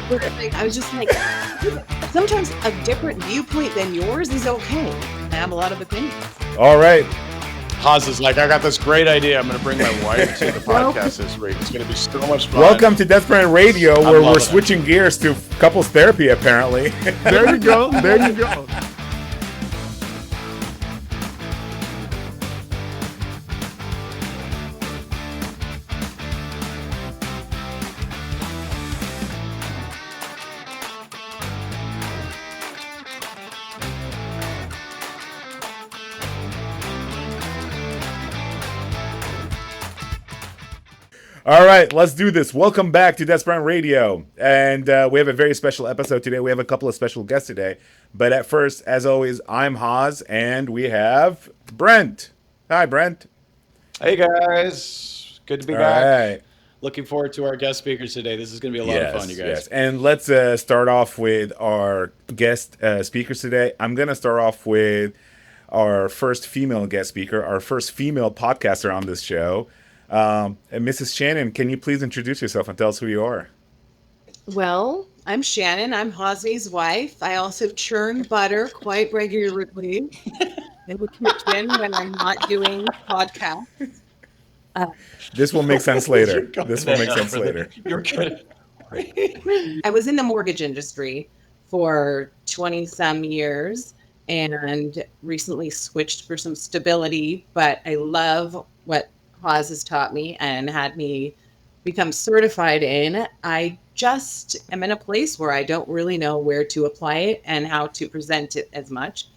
Perfect. I was just like, sometimes a different viewpoint than yours is okay. I have a lot of opinions. All right. Haas is like, I got this great idea. I'm going to bring my wife to the podcast this week. It's going to be so much fun. Welcome to Desperate Radio, where we're loving it. switching gears to couples therapy, apparently. There you go. There you go. All right, let's do this. Welcome back to Desperate Radio. And we have a very special episode today. We have a couple of special guests today. But at first, as always, I'm Haas, and we have Brent. Hi, Brent. Hey, guys. Good to be All back. right. Looking forward to our guest speakers today. This is going to be a lot of fun, you guys. Yes. And let's start off with our guest speakers today. I'm going to start off with our first female guest speaker, our first female podcaster on this show. And Mrs. Shannon, can you please introduce yourself and tell us who you are? Well, I'm Shannon. I'm Hosni's wife. I also churn butter quite regularly in the kitchen when I'm not doing podcasts. This will make sense later. You're going This will make down sense for the- later. You're good. I was in the mortgage industry for 20 some years and recently switched for some stability, but I love what Haas has taught me and had me become certified in. I just am in a place where I don't really know where to apply it and how to present it as much,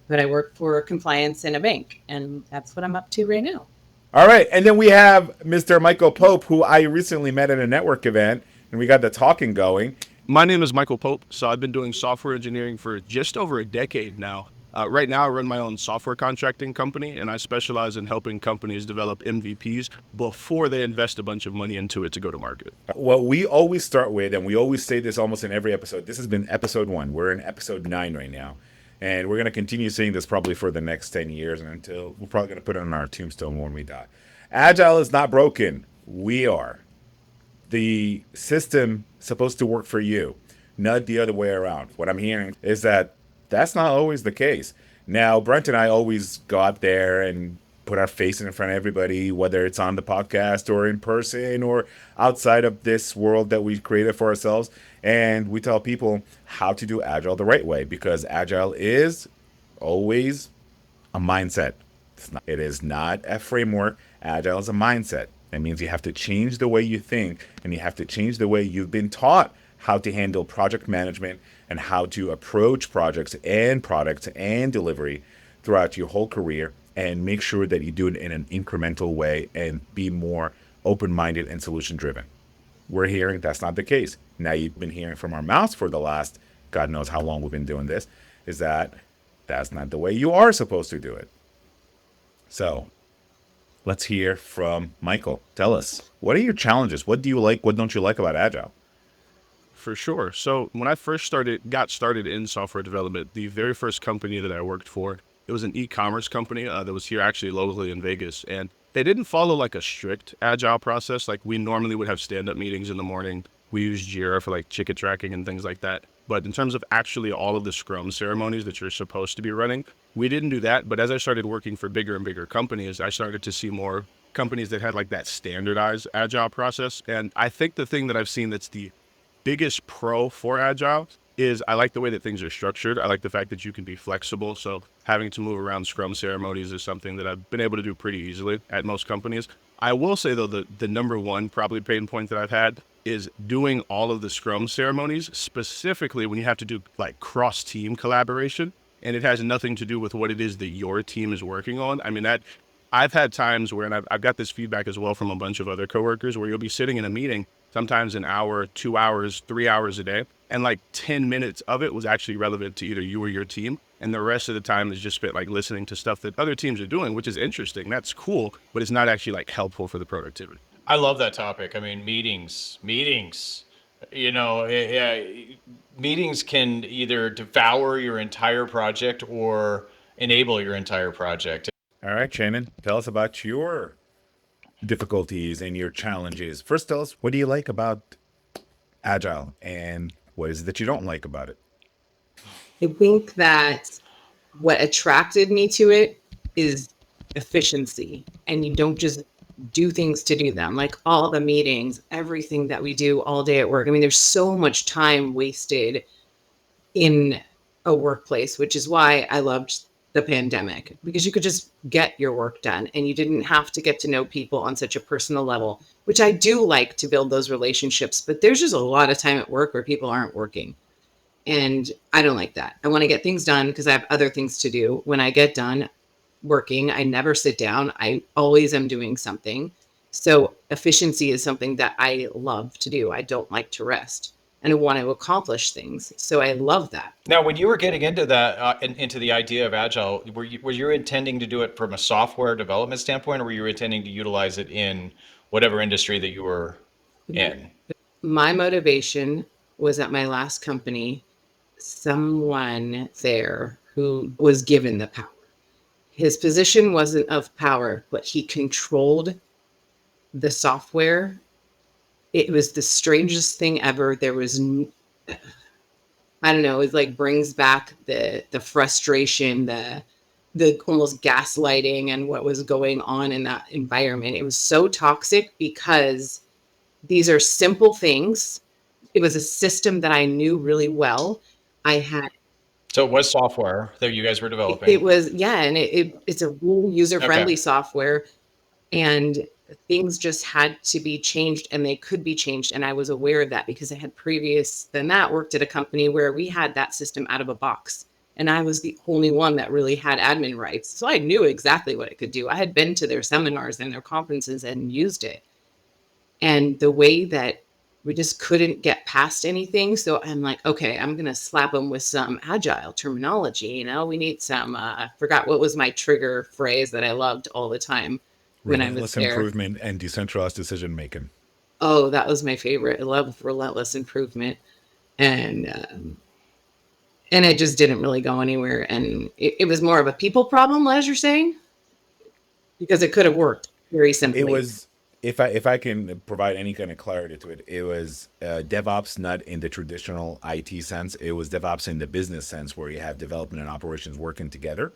but I work for compliance in a bank, and that's what I'm up to right now. All right. And then we have Mr. Michael Pope, who I recently met at a network event, and we got the talking going. My name is Michael Pope. So I've been doing software engineering for just over a decade now. Right now, I run my own software contracting company, and I specialize in helping companies develop MVPs before they invest a bunch of money into it to go to market. What we always start with, and we always say this almost in every episode, this has been episode 1. We're in episode 9 right now. And we're going to continue saying this probably for the next 10 years and until we're probably going to put it on our tombstone when we die. Agile is not broken. We are. The system is supposed to work for you, not the other way around. What I'm hearing is that that's not always the case. Now, Brent and I always go out there and put our face in front of everybody, whether it's on the podcast or in person or outside of this world that we've created for ourselves. And we tell people how to do Agile the right way, because Agile is always a mindset. It is not a framework. Agile is a mindset. That means you have to change the way you think, and you have to change the way you've been taught how to handle project management and how to approach projects and products and delivery throughout your whole career, and make sure that you do it in an incremental way and be more open-minded and solution-driven. We're hearing that's not the case. Now, you've been hearing from our mouths for the last God knows how long we've been doing this, is that that's not the way you are supposed to do it. So let's hear from Michael. Tell us, what are your challenges? What do you like? What don't you like about Agile? For sure. So when I first got started in software development, the very first company that I worked for, it was an e-commerce company that was here actually locally in Vegas. And they didn't follow like a strict Agile process. Like we normally would have stand-up meetings in the morning. We use Jira for like ticket tracking and things like that. But in terms of actually all of the Scrum ceremonies that you're supposed to be running, we didn't do that. But as I started working for bigger and bigger companies, I started to see more companies that had like that standardized Agile process. And I think the thing that I've seen that's the biggest pro for Agile is I like the way that things are structured. I like the fact that you can be flexible. So having to move around Scrum ceremonies is something that I've been able to do pretty easily at most companies. I will say, though, the number one probably pain point that I've had is doing all of the Scrum ceremonies, specifically when you have to do like cross-team collaboration, and it has nothing to do with what it is that your team is working on. I mean, that I've had times where, and I've got this feedback as well from a bunch of other coworkers, where you'll be sitting in a meeting, sometimes an hour, 2 hours, 3 hours a day, and like 10 minutes of it was actually relevant to either you or your team. And the rest of the time is just spent like listening to stuff that other teams are doing, which is interesting. That's cool, but it's not actually like helpful for the productivity. I love that topic. I mean, meetings, meetings can either devour your entire project or enable your entire project. All right, Shannon, tell us about your difficulties and your challenges. First, tell us, what do you like about Agile and what is it that you don't like about it? I think that what attracted me to it is efficiency, and you don't just do things to do them, like all the meetings, everything that we do all day at work. I mean, there's so much time wasted in a workplace, which is why I loved the pandemic, because you could just get your work done and you didn't have to get to know people on such a personal level, which I do like to build those relationships. But there's just a lot of time at work where people aren't working. And I don't like that. I want to get things done because I have other things to do. When I get done working, I never sit down. I always am doing something. So efficiency is something that I love to do. I don't like to rest and I want to accomplish things. So I love that. Now, when you were getting into that, into the idea of Agile, were you intending to do it from a software development standpoint, or were you intending to utilize it in whatever industry that you were in? My motivation was at my last company, someone there who was given the power. His position wasn't of power, but he controlled the software. It was the strangest thing ever. There was, I don't know, it like brings back the frustration, the almost gaslighting and what was going on in that environment. It was so toxic because these are simple things. It was a system that I knew really well. I had So it was software that you guys were developing. it was, yeah, and it's a real user-friendly software, and things just had to be changed, and they could be changed. And I was aware of that because I had previous than that worked at a company where we had that system out of a box. And I was the only one that really had admin rights. So I knew exactly what it could do. I had been to their seminars and their conferences and used it. And the way that we just couldn't get past anything. So I'm like, okay, I'm going to slap them with some agile terminology. You know, we need some, I forgot what was my trigger phrase that I loved all the time when I was Relentless there. improvement and decentralized decision making. Oh, that was my favorite. I love relentless improvement. And it just didn't really go anywhere. And it was more of a people problem, as you're saying, because it could have worked very simply. It was, if I can provide any kind of clarity to it, it was DevOps not in the traditional IT sense. It was DevOps in the business sense, where you have development and operations working together.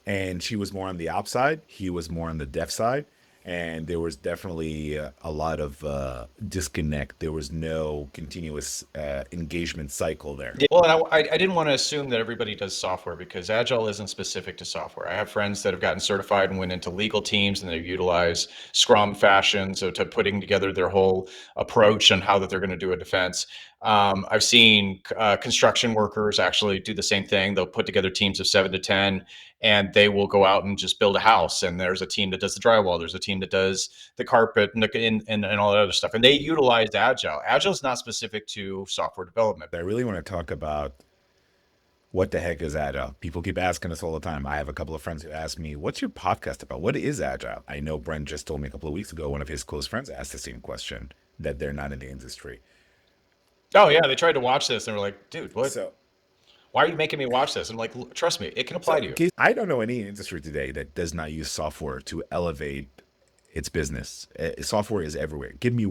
And she was more on the ops side, he was more on the dev side, and there was definitely a lot of disconnect. There was no continuous engagement cycle there. Yeah, well, and I didn't want to assume that everybody does software, because Agile isn't specific to software. I have friends that have gotten certified and went into legal teams, and they utilize Scrum fashion, so to putting together their whole approach on how that they're going to do a defense. I've seen construction workers actually do the same thing. They'll put together teams of 7 to 10, and they will go out and just build a house. And there's a team that does the drywall. There's a team that does the carpet and all that other stuff. And they utilized Agile. Agile is not specific to software development. I really want to talk about what the heck is Agile. People keep asking us all the time. I have a couple of friends who ask me, what's your podcast about? What is Agile? I know Brent just told me a couple of weeks ago, one of his close friends asked the same question, that they're not in the industry. Oh yeah, they tried to watch this and were like, dude, what? So, Why are you making me watch this? I'm like, trust me, it can apply to you. I don't know any industry today that does not use software to elevate its business. Software is everywhere. Give me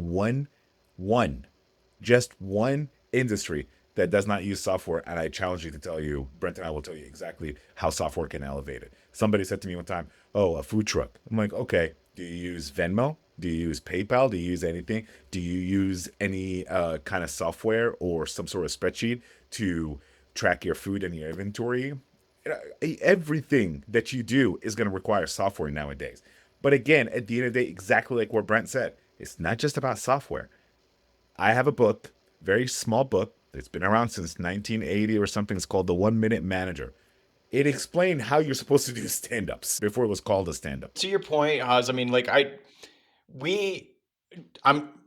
just one industry that does not use software, and I challenge you to tell you, Brent and I will tell you exactly how software can elevate it. Somebody said to me one time, oh, a food truck. I'm like, okay, do you use Venmo? Do you use PayPal? Do you use anything? Do you use any kind of software or some sort of spreadsheet to track your food and your inventory? Everything that you do is going to require software nowadays. But again, at the end of the day, exactly like what Brent said, it's not just about software. I have a book, very small book, it's been around since 1980 or something. It's called The 1 Minute Manager. It explained how you're supposed to do stand-ups before it was called a stand-up. To your point, Oz, I mean, like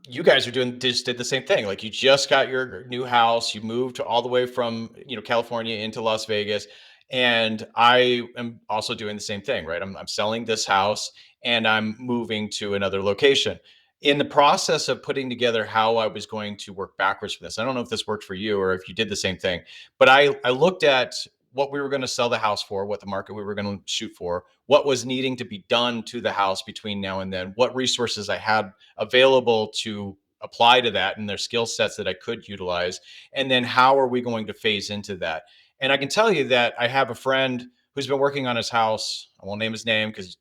you guys just did the same thing. Like, you just got your new house, you moved all the way from, California into Las Vegas. And I am also doing the same thing, right? I'm selling this house and I'm moving to another location. In the process of putting together how I was going to work backwards from this, I don't know if this worked for you or if you did the same thing, but I looked at what we were going to sell the house for, what the market we were going to shoot for, what was needing to be done to the house between now and then, what resources I had available to apply to that and their skill sets that I could utilize, and then how are we going to phase into that. And I can tell you that I have a friend who's been working on his house. I won't name his name because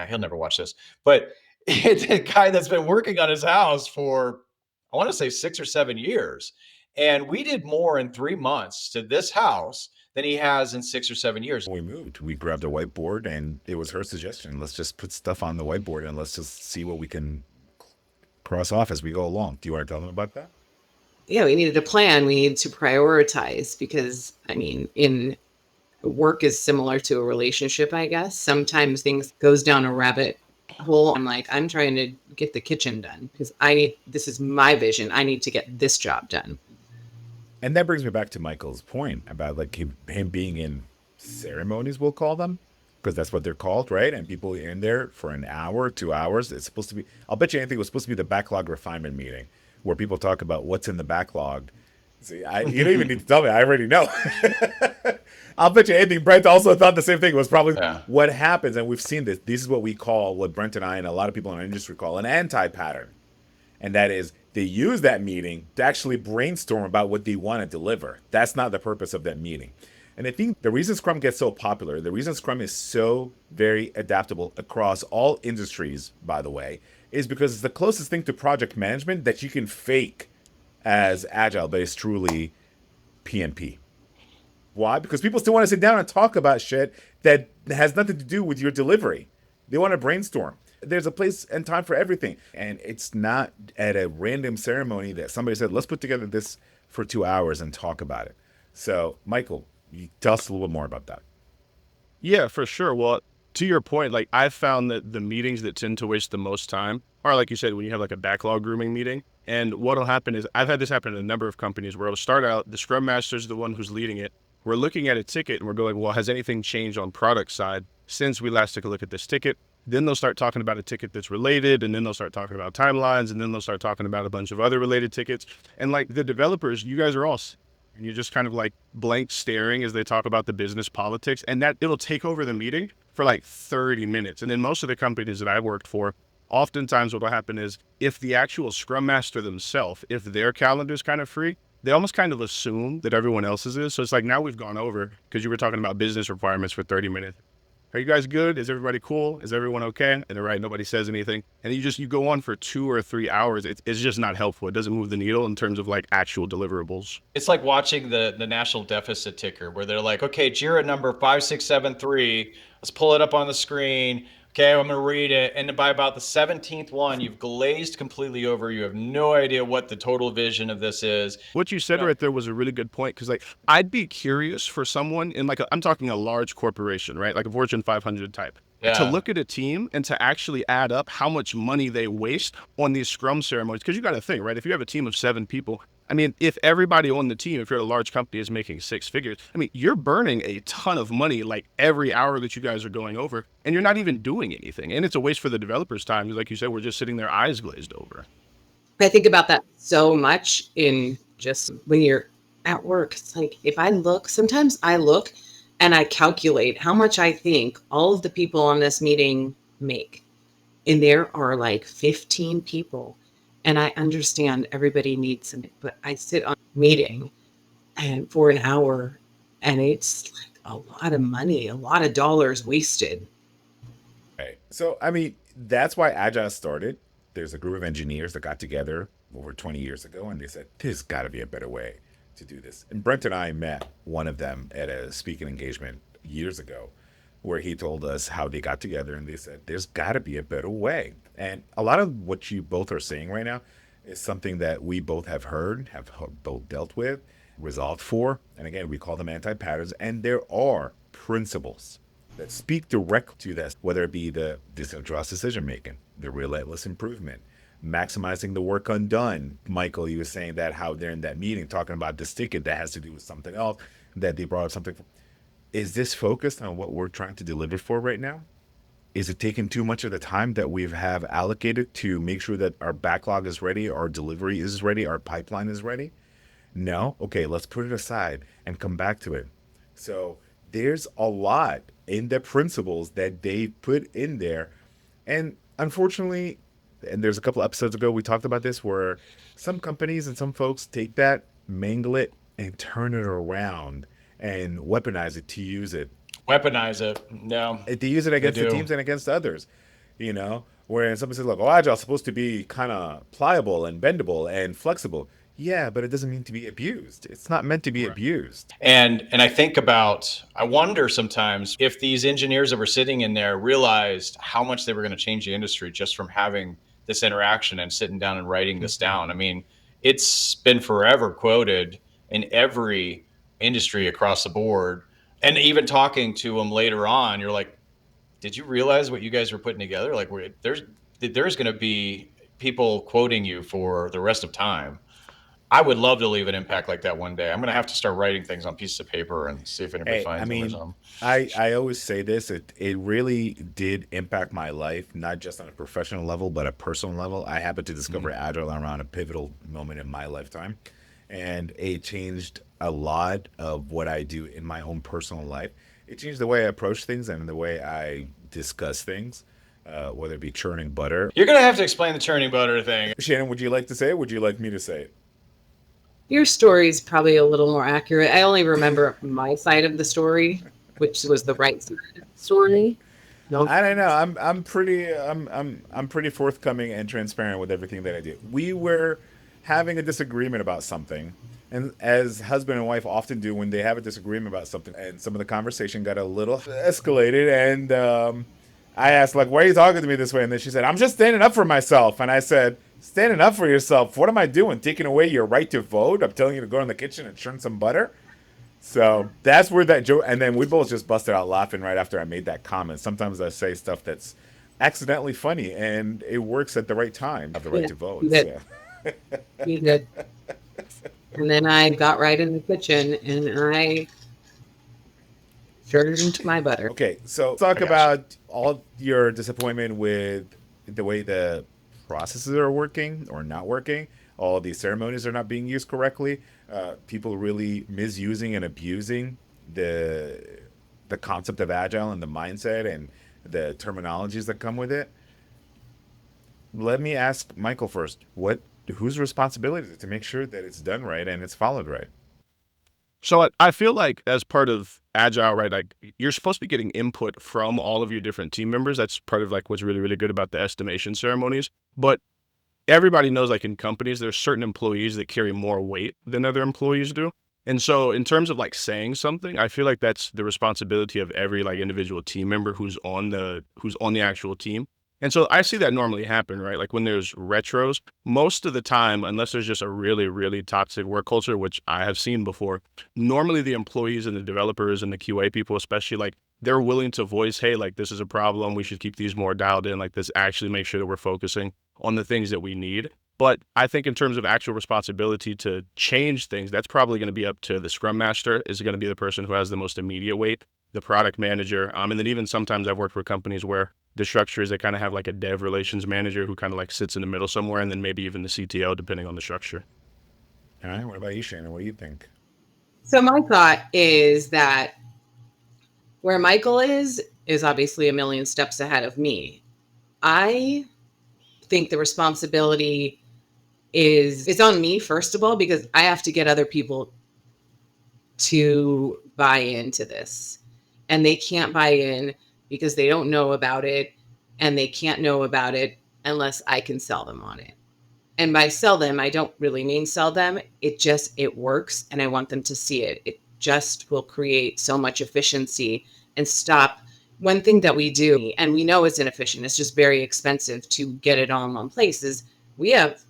he'll never watch this, but it's a guy that's been working on his house for, I want to say 6 or 7 years. And we did more in 3 months to this house than he has in 6 or 7 years. When we moved, we grabbed a whiteboard, and it was her suggestion. Let's just put stuff on the whiteboard and let's just see what we can cross off as we go along. Do you want to tell them about that? Yeah, we needed a plan. We needed to prioritize because, I mean, in work is similar to a relationship, I guess. Sometimes things goes down a rabbit hole. I'm like, I'm trying to get the kitchen done because this is my vision. I need to get this job done. And that brings me back to Michael's point about like him being in ceremonies, we'll call them, because that's what they're called, right? And people in there for an hour, 2 hours. It's supposed to be, I'll bet you anything, it was supposed to be the backlog refinement meeting where people talk about what's in the backlog. See, you don't even need to tell me. I already know. I'll bet you anything. Brent also thought the same thing. It was probably what happens. And we've seen this. This is what we call, what Brent and I and a lot of people in our industry call an anti-pattern. And that is they use that meeting to actually brainstorm about what they want to deliver. That's not the purpose of that meeting. And I think the reason Scrum gets so popular, the reason Scrum is so very adaptable across all industries, by the way, is because it's the closest thing to project management that you can fake as Agile, but it's truly PMP. Why? Because people still want to sit down and talk about shit that has nothing to do with your delivery. They want to brainstorm. There's a place and time for everything. And it's not at a random ceremony that somebody said, let's put together this for 2 hours and talk about it. So, Michael, you tell us a little bit more about that. Yeah, for sure. Well, to your point, like I've found that the meetings that tend to waste the most time are, like you said, when you have like a backlog grooming meeting. And what'll happen is I've had this happen in a number of companies where it'll start out, the Scrum Master is the one who's leading it. We're looking at a ticket and we're going, well, has anything changed on product side since we last took a look at this ticket? Then they'll start talking about a ticket that's related, and then they'll start talking about timelines, and then they'll start talking about a bunch of other related tickets. And like the developers, you guys are all, and you're just kind of like blank staring as they talk about the business politics, and that it'll take over the meeting for like 30 minutes. And then most of the companies that I've worked for, oftentimes what will happen is if the actual Scrum Master themselves, if their calendar is kind of free, they almost kind of assume that everyone else's is. So it's like, now we've gone over, because you were talking about business requirements for 30 minutes. Are you guys good? Is everybody cool? Is everyone okay? And they're right, nobody says anything. And you go on for 2 or 3 hours. It's just not helpful. It doesn't move the needle in terms of like actual deliverables. It's like watching the national deficit ticker where they're like, okay, JIRA number 5673, let's pull it up on the screen. Okay, I'm going to read it. And by about the 17th one, you've glazed completely over. You have no idea what the total vision of this is. What you said right there was a really good point, because like I'd be curious for someone in like I'm talking a large corporation, right? Like a Fortune 500 type. Yeah. To look at a team and to actually add up how much money they waste on these Scrum ceremonies. Because you got to think, right? If you have a team of 7 people, I mean, if everybody on the team, if you're a large company, is making 6 figures, I mean, you're burning a ton of money like every hour that you guys are going over, and you're not even doing anything. And it's a waste for the developers' time. Like you said, we're just sitting there eyes glazed over. I think about that so much in just when you're at work. It's like sometimes I look and I calculate how much I think all of the people on this meeting make. And there are like 15 people. And I understand everybody needs something, but I sit on a meeting and for an hour, and it's like a lot of money, a lot of dollars wasted. Right. So, I mean, that's why Agile started. There's a group of engineers that got together over 20 years ago, and they said, there's got to be a better way to do this. And Brent and I met one of them at a speaking engagement years ago, where he told us how they got together, and they said, there's got to be a better way. And a lot of what you both are saying right now is something that we both have heard, have both dealt with, resolved for. And again, we call them anti-patterns. And there are principles that speak direct to this, whether it be the decentralized decision-making, the relentless improvement, maximizing the work undone. Michael, you were saying that how they're in that meeting talking about this ticket that has to do with something else, that they brought up something. Is this focused on what we're trying to deliver for right now? Is it taking too much of the time that we have allocated to make sure that our backlog is ready, our delivery is ready, our pipeline is ready? No? Okay, let's put it aside and come back to it. So there's a lot in the principles that they put in there. And unfortunately, and there's a couple episodes ago we talked about this, where some companies and some folks take that, mangle it, and turn it around and weaponize it to use it. Weaponize it. No, To use it they against the do. teams and against others, where somebody says, look, oh, Agile is supposed to be kind of pliable and bendable and flexible. Yeah, but it doesn't mean to be abused. It's not meant to be Right. abused. And I wonder sometimes if these engineers that were sitting in there realized how much they were going to change the industry just from having this interaction and sitting down and writing this down. I mean, it's been forever quoted in every industry across the board. And even talking to them later on, you're like, did you realize what you guys were putting together? Like, there's going to be people quoting you for the rest of time. I would love to leave an impact like that one day. I'm going to have to start writing things on pieces of paper and see if anybody Hey, I finds them or mean, something. I always say this, it really did impact my life, not just on a professional level, but a personal level. I happened to discover Agile around a pivotal moment in my lifetime, and it changed a lot of what I do in my own personal life. It changed the way I approach things and the way I discuss things, whether it be churning butter. You're going to have to explain the churning butter thing. Shannon, would you like to say it? Would you like me to say it? Your story is probably a little more accurate. I only remember my side of the story, which was the right side of the story. No, I don't know. I'm pretty forthcoming and transparent with everything that I do. We were having a disagreement about something, and as husband and wife often do when they have a disagreement about something, and some of the conversation got a little escalated, and I asked, like, why are you talking to me this way? And then she said, I'm just standing up for myself. And I said, standing up for yourself? What am I doing? Taking away your right to vote? I'm telling you to go in the kitchen and churn some butter? So that's where that joke, and then we both just busted out laughing right after I made that comment. Sometimes I say stuff that's accidentally funny, and it works at the right time. I have the right yeah, to vote. you did. So. You did. And then I got right in the kitchen and I stirred into my butter. Okay, so talk about all your disappointment with the way the processes are working or not working. All these ceremonies are not being used correctly. People really misusing and abusing the concept of agile and the mindset and the terminologies that come with it. Let me ask Michael first. Whose responsibility is it to make sure that it's done right and it's followed right? So I feel like as part of Agile, right, like you're supposed to be getting input from all of your different team members. That's part of like what's really, really good about the estimation ceremonies. But everybody knows, like in companies, there's certain employees that carry more weight than other employees do. And so in terms of like saying something, I feel like that's the responsibility of every like individual team member who's on the actual team. And so I see that normally happen, right? Like when there's retros, most of the time, unless there's just a really, really toxic work culture, which I have seen before, normally the employees and the developers and the QA people, especially, like they're willing to voice, hey, like this is a problem. We should keep these more dialed in. Like this actually make sure that we're focusing on the things that we need. But I think in terms of actual responsibility to change things, that's probably going to be up to the Scrum Master, is going to be the person who has the most immediate weight, the product manager. And then even sometimes I've worked for companies where the structure is they kind of have like a dev relations manager who kind of like sits in the middle somewhere, and then maybe even the CTO, depending on the structure. All right. What about you, Shannon? What do you think? So my thought is that where Michael is obviously a million steps ahead of me. I think the responsibility it's on me, first of all, because I have to get other people to buy into this. And they can't buy in because they don't know about it, and they can't know about it unless I can sell them on it. And by sell them, I don't really mean sell them. It works, and I want them to see it. It just will create so much efficiency and stop. One thing that we do, and we know it's inefficient, it's just very expensive to get it all in one place, is we have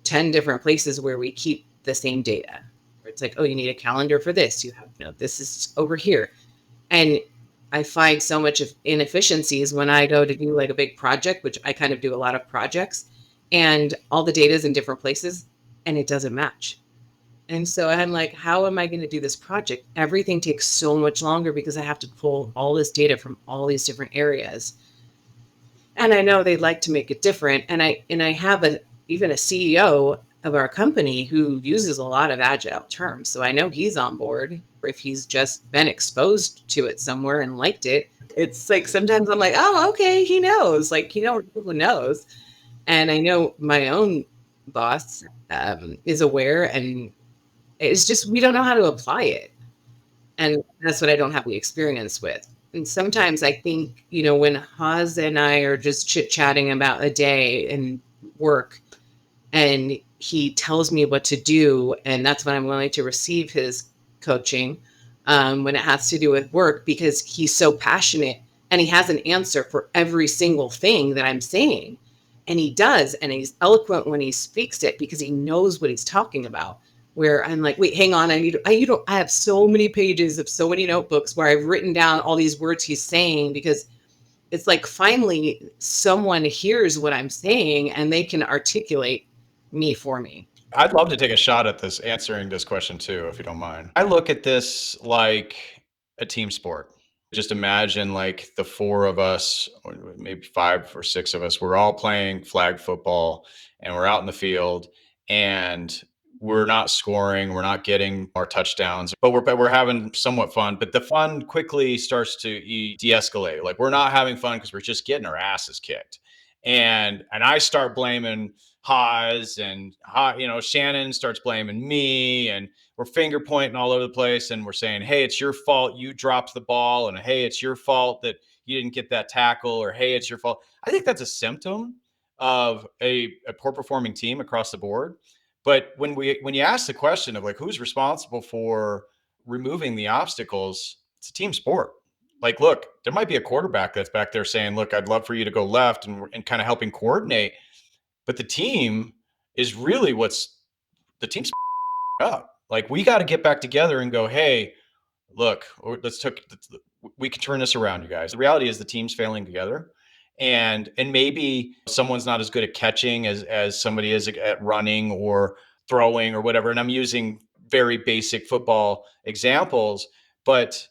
10 different places where we keep the same data. It's like, oh, you need a calendar for this. You have, this is over here. And I find so much of inefficiencies when I go to do like a big project, which I kind of do a lot of projects, and all the data is in different places and it doesn't match. And so I'm like, how am I going to do this project? Everything takes so much longer because I have to pull all this data from all these different areas. And I know they'd like to make it different. And I have even a CEO of our company who uses a lot of agile terms. So I know he's on board. if he's just been exposed to it somewhere and liked it. It's like sometimes I'm like, oh, okay, he knows. Like, who knows? And I know my own boss is aware, and it's just we don't know how to apply it. And that's what I don't have the experience with. And sometimes I think, when Haz and I are just chit-chatting about a day and work, and he tells me what to do, and that's when I'm willing to receive his coaching, when it has to do with work, because he's so passionate and he has an answer for every single thing that I'm saying. And he does, and he's eloquent when he speaks it because he knows what he's talking about. Where I'm like, wait, hang on, I have so many pages of so many notebooks where I've written down all these words he's saying, because it's like finally someone hears what I'm saying and they can articulate me for me. I'd love to take a shot at this, answering this question too, if you don't mind. I look at this like a team sport. Just imagine like the four of us, or maybe 5 or 6 of us, we're all playing flag football and we're out in the field, and we're not scoring, we're not getting our touchdowns, but we're having somewhat fun. But the fun quickly starts to de-escalate. Like, we're not having fun because we're just getting our asses kicked. And I start blaming Haas, and Shannon starts blaming me, and we're finger pointing all over the place, and we're saying, hey, it's your fault you dropped the ball, and hey, it's your fault that you didn't get that tackle, or hey, it's your fault. I think that's a symptom of a poor performing team across the board. But when you ask the question of like who's responsible for removing the obstacles, it's a team sport. Like, look, there might be a quarterback that's back there saying, look, I'd love for you to go left, and kind of helping coordinate. But the team is really the team's up. Like, we got to get back together and go, hey, look, we can turn this around, you guys. The reality is the team's failing together. And maybe someone's not as good at catching as somebody is at running or throwing or whatever. And I'm using very basic football examples, but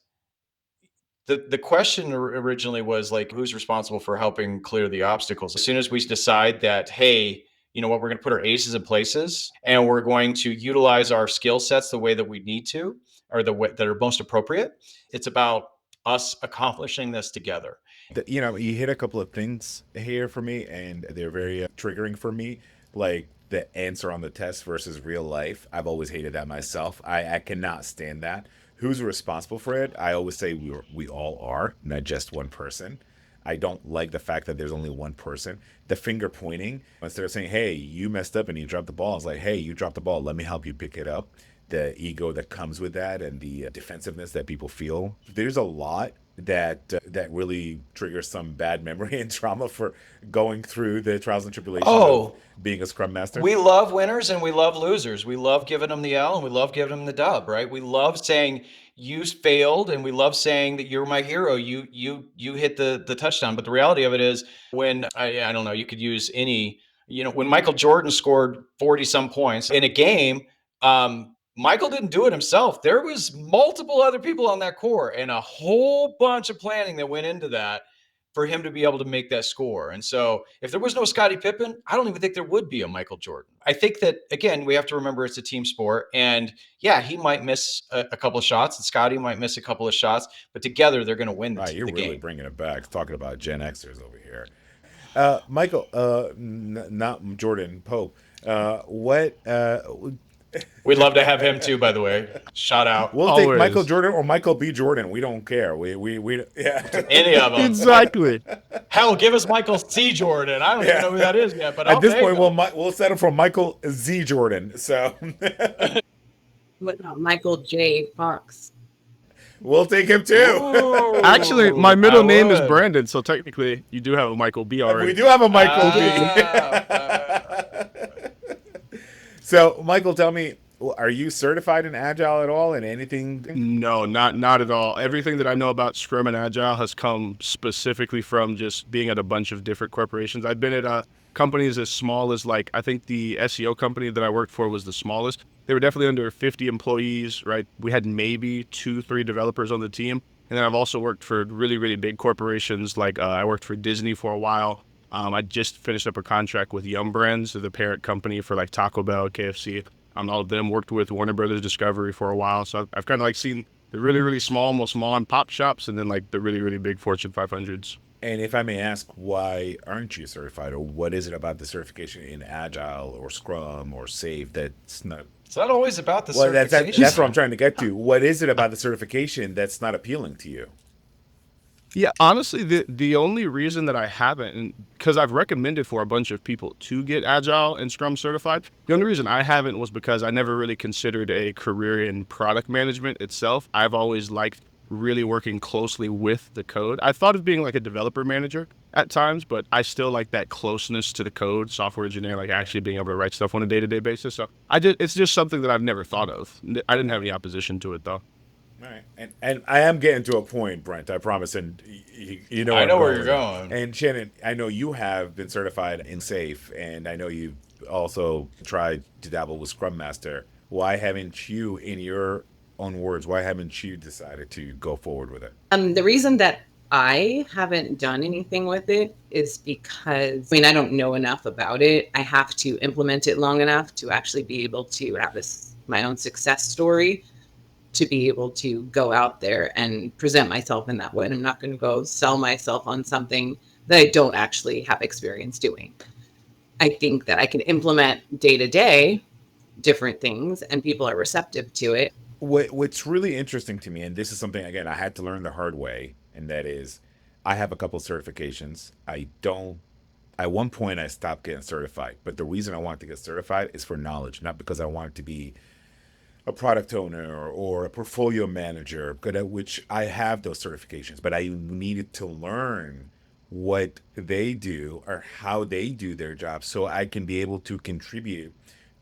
the question originally was like, who's responsible for helping clear the obstacles? As soon as we decide that, hey, you know what, we're going to put our aces in places and we're going to utilize our skill sets the way that we need to, or the way that are most appropriate. It's about us accomplishing this together. You hit a couple of things here for me, and they're very triggering for me. Like the answer on the test versus real life. I've always hated that myself. I cannot stand that. Who's responsible for it? I always say we all are, not just one person. I don't like the fact that there's only one person. The finger pointing, instead of saying, hey, you messed up and you dropped the ball, it's like, hey, you dropped the ball, let me help you pick it up. The ego that comes with that, and the defensiveness that people feel. There's a lot that really triggers some bad memory and trauma for going through the trials and tribulations of being a scrum master. We love winners and we love losers. We love giving them the L and we love giving them the dub, right? We love saying you failed, and we love saying that you're my hero. You hit the touchdown. But the reality of it is, when I don't know, you could use any, when Michael Jordan scored 40 some points in a game, Michael didn't do it himself. There was multiple other people on that core and a whole bunch of planning that went into that for him to be able to make that score. And so if there was no Scottie Pippen, I don't even think there would be a Michael Jordan. I think that, again, we have to remember it's a team sport. And yeah, he might miss a couple of shots, and Scottie might miss a couple of shots, but together they're going to win the game. You're really bringing it back, talking about Gen Xers over here. Michael, not Jordan, Pope. We'd love to have him too, by the way. Shout out. We'll take Michael Jordan or Michael B. Jordan. We don't care. We any of them. Exactly. Hell, give us Michael C. Jordan. I don't even know who that is yet, but at this point, we'll settle for Michael Z. Jordan. So, But not Michael J. Fox. We'll take him too. Ooh, Actually, my middle name is Brandon, so technically you do have a Michael B already. We do have a Michael B. So, Michael, tell me, are you certified in Agile at all, in anything? No, not at all. Everything that I know about Scrum and Agile has come specifically from just being at a bunch of different corporations. I've been at companies as small as, like, I think the SEO company that I worked for was the smallest. They were definitely under 50 employees, right? We had maybe 2-3 developers on the team. And then I've also worked for really, really big corporations. Like I worked for Disney for a while. I just finished up a contract with Yum Brands, the parent company for like Taco Bell, KFC. All of them. Worked with Warner Brothers Discovery for a while. So I've kind of like seen the really, really small, most mom and pop shops, and then like the really, really big Fortune 500s. And if I may ask, why aren't you certified, or what is it about the certification in Agile or Scrum or Safe that's not? It's not always about the Well, certification. that's what I'm trying to get to. What is it about the certification that's not appealing to you? Yeah, honestly, the only reason that I haven't, because I've recommended for a bunch of people to get Agile and Scrum certified, the only reason I haven't was because I never really considered a career in product management itself. I've always liked really working closely with the code. I thought of being like a developer manager at times, but I still like that closeness to the code, software engineer, like actually being able to write stuff on a day-to-day basis. So it's just something that I've never thought of. I didn't have any opposition to it though. All right, and I am getting to a point, Brent. I promise, and you know where I I'm know going where you're with it. going. And Shannon, I know you have been certified in Safe, and I know you've also tried to dabble with Scrum Master. Why haven't you, in your own words, why haven't you decided to go forward with it? The reason that I haven't done anything with it is because, I mean, I don't know enough about it. I have to implement it long enough to actually be able to have my own success story, to be able to go out there and present myself in that way. And I'm not going to go sell myself on something that I don't actually have experience doing. I think that I can implement day to day different things and people are receptive to it. What's really interesting to me, and this is something again I had to learn the hard way, and that is, I have a couple certifications. I don't. At one point, I stopped getting certified, but the reason I wanted to get certified is for knowledge, not because I wanted to be a product owner or a portfolio manager, which I have those certifications, but I needed to learn what they do or how they do their job so I can be able to contribute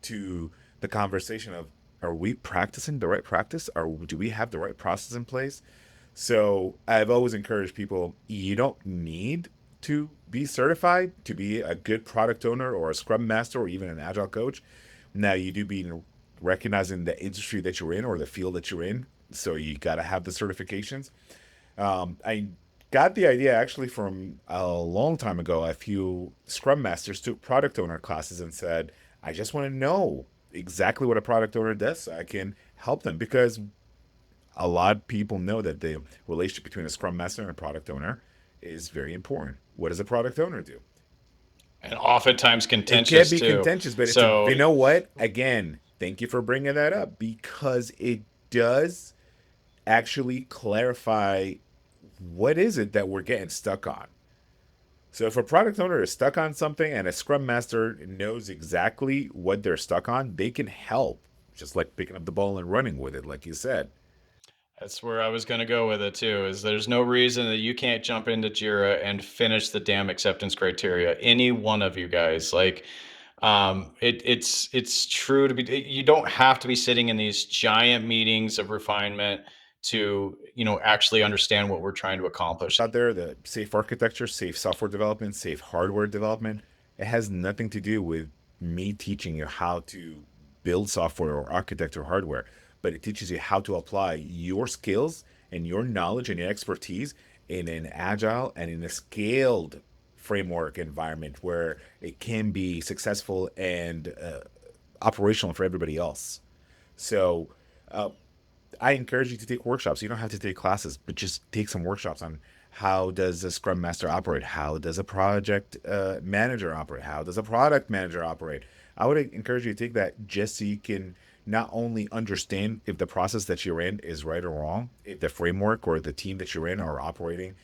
to the conversation of, are we practicing the right practice, or do we have the right process in place? So I've always encouraged people, you don't need to be certified to be a good product owner or a scrum master or even an agile coach. Now you do be recognizing the industry that you're in or the field that you're in, so you got to have the certifications. I got the idea actually from a long time ago. A few scrum masters took product owner classes and said, I just want to know exactly what a product owner does so I can help them, because a lot of people know that the relationship between a scrum master and a product owner is very important. What does a product owner do? And oftentimes It can contentious be too. contentious, but So you know what? Again, thank you for bringing that up, because it does actually clarify what is it that we're getting stuck on. So if a product owner is stuck on something and a scrum master knows exactly what they're stuck on, they can help, just like picking up the ball and running with it, like you said. that's where I was going to go with it too. Is there's no reason that you can't jump into Jira and finish the damn acceptance criteria. Any one of you guys, like, it's true to be. You don't have to be sitting in these giant meetings of refinement to actually understand what we're trying to accomplish. Out there, the safe architecture, safe software development, safe hardware development, it has nothing to do with me teaching you how to build software or architect or hardware, but it teaches you how to apply your skills and your knowledge and your expertise in an agile and in a scaled framework environment where it can be successful and operational for everybody else. So, uh, I encourage you to take workshops. You don't have to take classes, but just take some workshops on how does a scrum master operate? How does a project manager operate? How does a product manager operate? I would encourage you to take that just so you can not only understand if the process that you're in is right or wrong, if the framework or the team that you're in are operating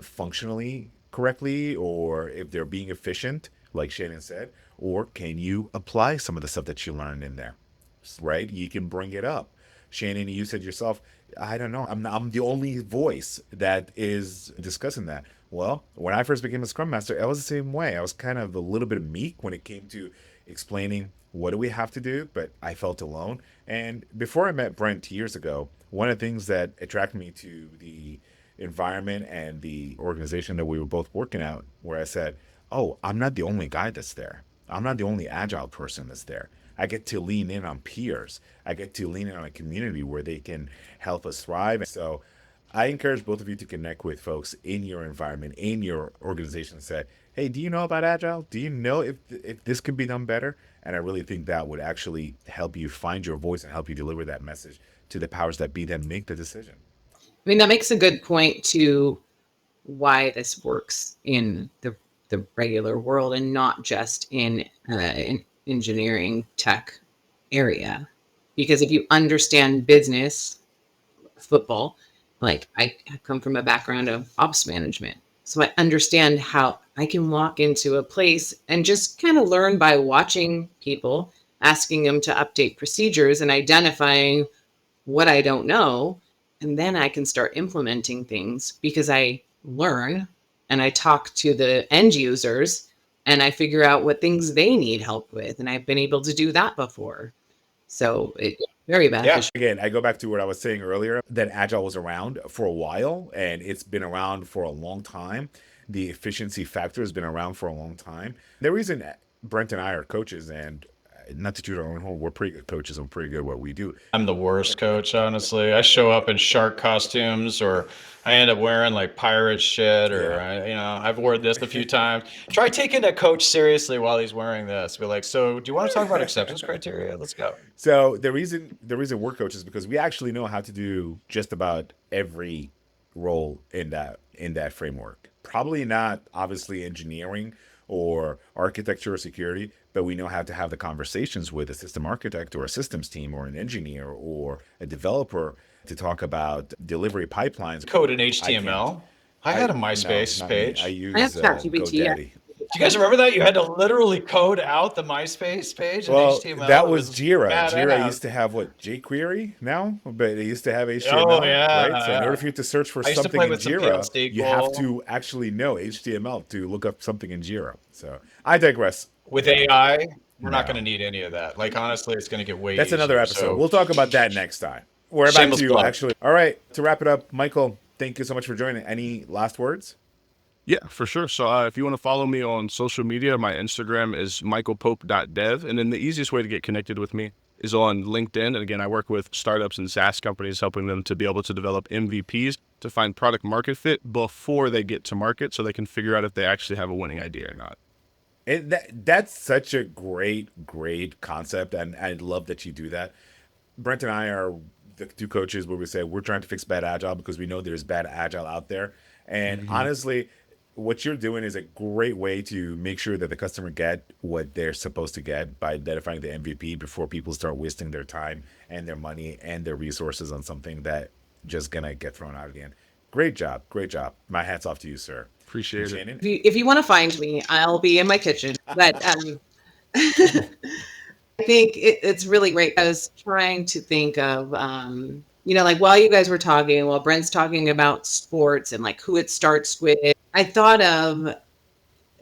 functionally correctly, or if they're being efficient, like Shannon said, or can you apply some of the stuff that you learned in there, right? You can bring it up. Shannon, you said yourself, I don't know, I'm the only voice that is discussing that. Well, when I first became a Scrum Master, I was the same way. I was kind of a little bit meek when it came to explaining what do we have to do, but I felt alone. And before I met Brent years ago, one of the things that attracted me to the environment and the organization that we were both working at, where I said, oh, I'm not the only guy that's there. I'm not the only agile person that's there. I get to lean in on peers. I get to lean in on a community where they can help us thrive. So I encourage both of you to connect with folks in your environment, in your organization, and say, hey, do you know about Agile? Do you know if this could be done better? And I really think that would actually help you find your voice and help you deliver that message to the powers that be then make the decision. I mean, that makes a good point to why this works in the regular world and not just in engineering tech area. Because if you understand business, football, like I come from a background of ops management. So I understand how I can walk into a place and just kind of learn by watching people, asking them to update procedures and identifying what I don't know. And then I can start implementing things because I learn and I talk to the end users and I figure out what things they need help with. And I've been able to do that before. So it's very beneficial. Again, I go back to what I was saying earlier, that Agile was around for a while and it's been around for a long time. The efficiency factor has been around for a long time. The reason Brent and I are coaches, and not to toot our own horn, we're pretty good coaches and pretty good at what we do. I'm the worst coach, honestly. I show up in shark costumes, or I end up wearing like pirate shit, or I've worn this a few times. Try taking a coach seriously while he's wearing this. Be like, so do you want to talk about acceptance criteria? Let's go. So the reason we're coaches is because we actually know how to do just about every role in that framework. Probably not obviously engineering or architecture or security, but we know how to have the conversations with a system architect or a systems team or an engineer or a developer to talk about delivery pipelines. Code in HTML. I had a MySpace page. I use have ChatGPT, GoDaddy. Do you guys remember that? You had to literally code out the MySpace page in Well, HTML. that was Jira. badass. Jira used to have what, jQuery now, but it used to have HTML, Oh, yeah, right? So in yeah. order for you to search for I used to something play in with some Jira, PL you have SQL. to actually know HTML to look up something in Jira. So I digress. With AI, we're not No. going to need any of that. Like, honestly, it's going to get way That's another easier. episode. So We'll talk about that next time. We're about Shameless to plug. actually. All right, to wrap it up, Michael, thank you so much for joining. Any last words? Yeah, for sure. So if you want to follow me on social media, my Instagram is michaelpope.dev. And then the easiest way to get connected with me is on LinkedIn. And again, I work with startups and SaaS companies, helping them to be able to develop MVPs to find product market fit before they get to market so they can figure out if they actually have a winning idea or not. That's such a great concept, and I love that you do that. Brent and I are the two coaches where we say we're trying to fix bad agile because we know there's bad agile out there. And honestly, what you're doing is a great way to make sure that the customer get what they're supposed to get by identifying the MVP before people start wasting their time and their money and their resources on something that just gonna get thrown out again. Great job. My hat's off to you, sir. Appreciate it. Shannon? If you want to find me, I'll be in my kitchen. But I think it's really great. I was trying to think of, like while you guys were talking, while Brent's talking about sports and like who it starts with, I thought of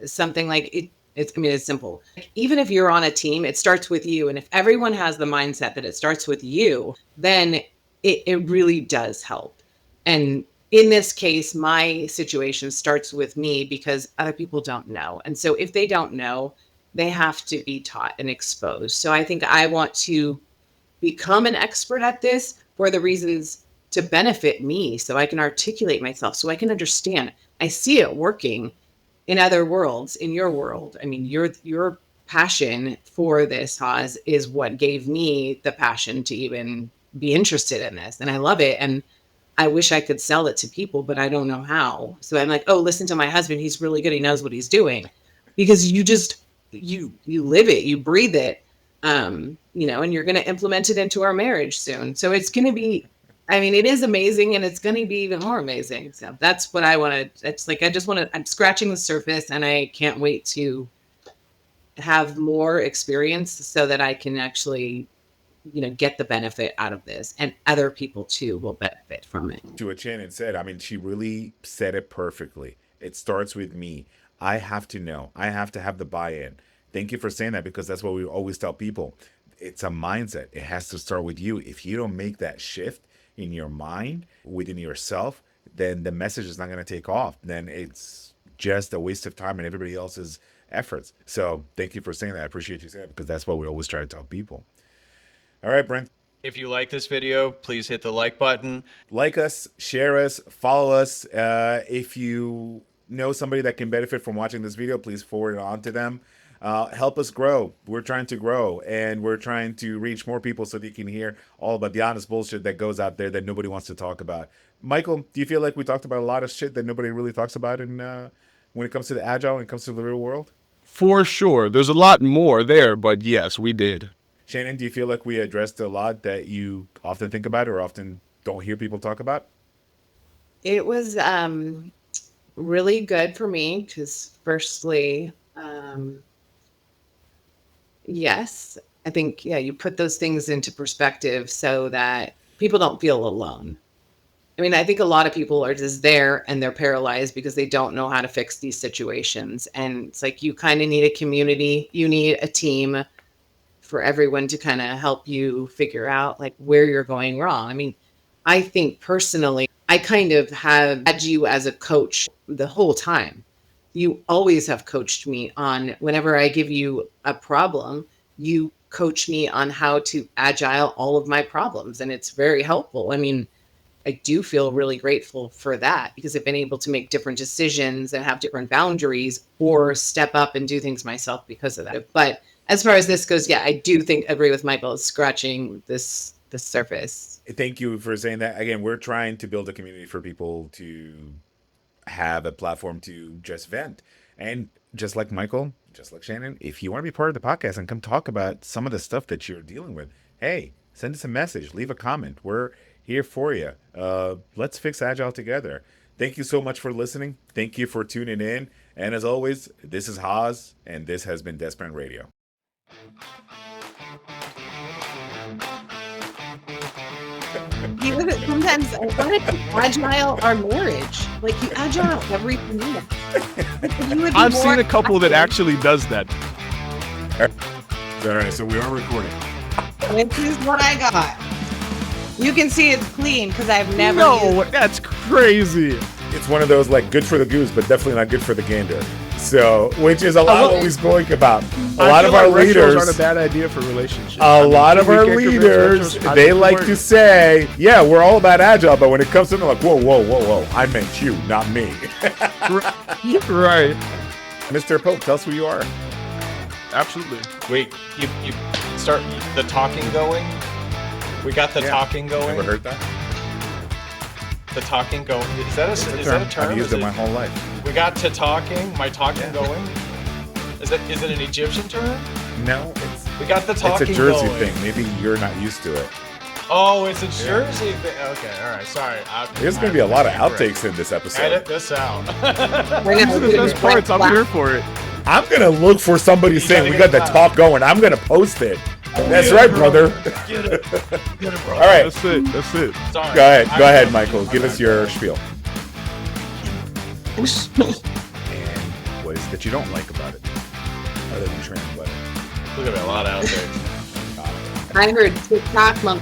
something like it's simple. Even if you're on a team, it starts with you. And if everyone has the mindset that it starts with you, then it really does help. And in this case, my situation starts with me because other people don't know. And so if they don't know, they have to be taught and exposed. So I think I want to become an expert at this for the reasons to benefit me so I can articulate myself, so I can understand. I see it working in other worlds, in your world. I mean, your passion for this, Haas, is what gave me the passion to even be interested in this. And I love it. And I wish I could sell it to people, but I don't know how. So I'm like, oh, listen to my husband. He's really good. He knows what he's doing. Because you live it, you breathe it, and you're going to implement it into our marriage soon. So it's going to be, it is amazing, and it's going to be even more amazing. So that's what I want to, it's like, I'm scratching the surface, and I can't wait to have more experience so that I can actually, get the benefit out of this, and other people too will benefit from it. To what Shannon said, she really said it perfectly. It starts with me. I have to know. I have to have the buy-in. Thank you for saying that, because that's what we always tell people. It's a mindset. It has to start with you. If you don't make that shift in your mind, within yourself, then the message is not going to take off. Then it's just a waste of time and everybody else's efforts. So thank you for saying that. I appreciate you saying that, because that's what we always try to tell people. All right, Brent. if you like this video, please hit the like button. Like us, share us, follow us. If you know somebody that can benefit from watching this video, please forward it on to them. Help us grow. We're trying to grow, and we're trying to reach more people so they can hear all about the honest bullshit that goes out there that nobody wants to talk about. Michael, do you feel like we talked about a lot of shit that nobody really talks about in when it comes to the agile, when it comes to the real world? For sure. There's a lot more there, but yes, we did. Shannon, do you feel like we addressed a lot that you often think about or often don't hear people talk about? It was really good for me because, firstly, yes, I think, yeah, you put those things into perspective so that people don't feel alone. I mean, I think a lot of people are just there and they're paralyzed because they don't know how to fix these situations. And it's like you kind of need a community, you need a team for everyone to kind of help you figure out like where you're going wrong. I mean, I think personally, I kind of have had you as a coach the whole time. You always have coached me on whenever I give you a problem, you coach me on how to agile all of my problems. And it's very helpful. I mean, I do feel really grateful for that because I've been able to make different decisions and have different boundaries or step up and do things myself because of that. But as far as this goes, yeah, I do think agree with Michael scratching the surface. Thank you for saying that. Again, we're trying to build a community for people to have a platform to just vent. And just like Michael, just like Shannon, if you want to be part of the podcast and come talk about some of the stuff that you're dealing with, hey, send us a message, leave a comment. We're here for you. Let's fix Agile together. Thank you so much for listening. Thank you for tuning in. And as always, this is Haas, and this has been Desperate Radio. Sometimes I want to agile our marriage. Like you agile everything. Like, I've seen a couple that actually does that. All right, so we are recording. This is what I got. You can see it's clean because I've never. No, that's crazy. It's one of those like good for the goose, but definitely not good for the gander. So, which is a lot of what we spoke about. A lot of our leaders aren't a bad idea for relationships. A lot of our leaders, they like to say, "Yeah, we're all about agile," but when it comes to them, they're like, "Whoa! I meant you, not me." Right. Mr. Pope, tell us who you are. Absolutely. Wait, you start the talking going? We got the talking going. Never heard that? The talking going. Is that a term? I've used it my whole life. We got to talking. My talking going. Is it an Egyptian term? No, we got the talking. It's a Jersey going. thing. Maybe you're not used to it. Oh, it's a Jersey thing. Okay, all right. Sorry. There's going to be a lot of outtakes in this episode. Edit this out. These are the best parts. I'm here for it. I'm going to look for somebody saying we got the talk going. I'm going to post it. That's right, brother. Get it, bro. All right. That's it. Sorry. Go ahead, Michael. Give us your spiel. And what is it that you don't like about it? Other than trans wedding. Look at me, a lot of outtakes. I heard TikTok monk.